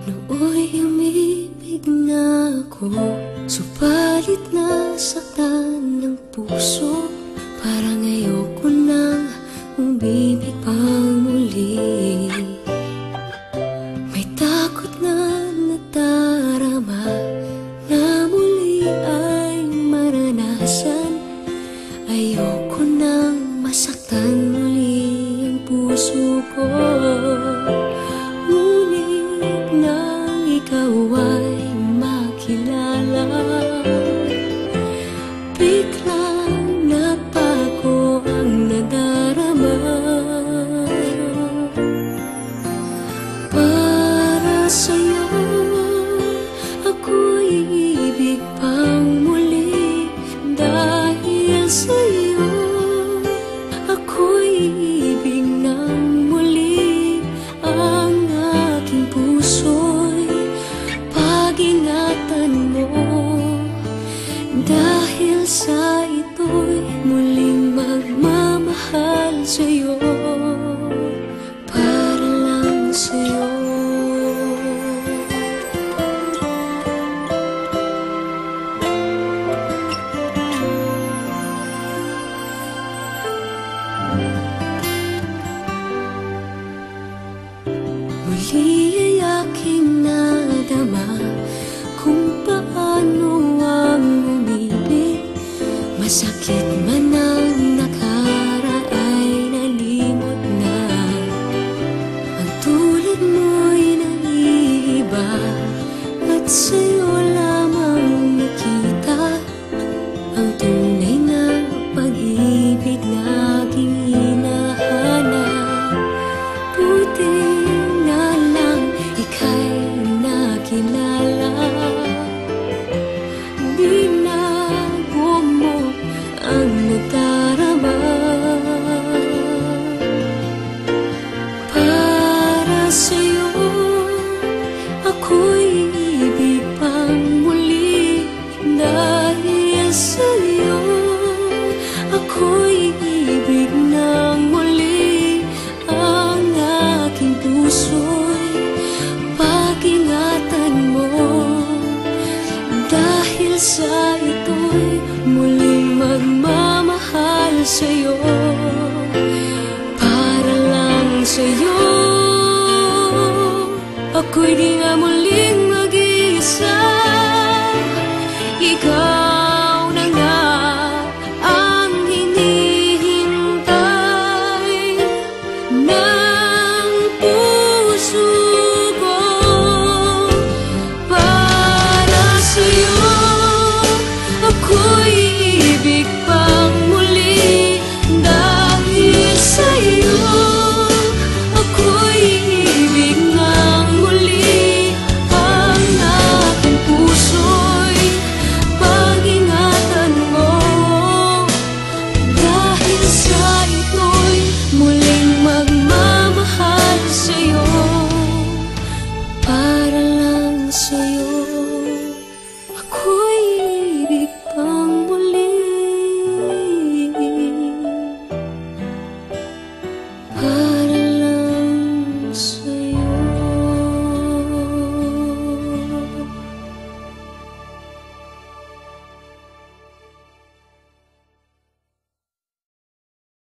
Nooy umibig na ako, subalit nasaktan ng puso. Parang ayoko nang umibig pang muli. May takot na nadarama na muli ay maranasan. Ayoko nang masaktan muli ang puso ko. Ikaw ay makilala, biglang nagbago ang nadarama. Para sa'yo ako'y ibig pang muli. Dahil sa'yo ako'y ibig ng muli. Ang aking puso'y pag-ingatan mo. Dahil sa ito'y muling magmamahal sa'yo, para lang sa'yo. Muli ay aking nadama kung paano ang umibig. Masakit man ang nakaraan nalimot na. Ang tulad mo'y naiiba at sa'yo lamang nakita ang tunay na pag-ibig na aking hinahanap. Buti na lang ika'y nakilala. Binago mo ang nadarama. Para sa'yo ako'y ibig pang muli. Dahil sa'yo ako'y ibig ng muli. Ang aking puso'y pag-ingatan mo. Dahil sa ito'y muling magmamahal sa'yo, para lang sa'yo. Ako'y di nga muling mag-iisa. Ikaw na nga ang hinihintay ng puso ko. Para sa'yo ako'y ibig pang muli. Dahil sa'yo ako'y ibig ng muli. Ang aking puso'y pag-ingatan mo. Dahil sa ito'y muling magmamahal sa'yo, para lang sa'yo.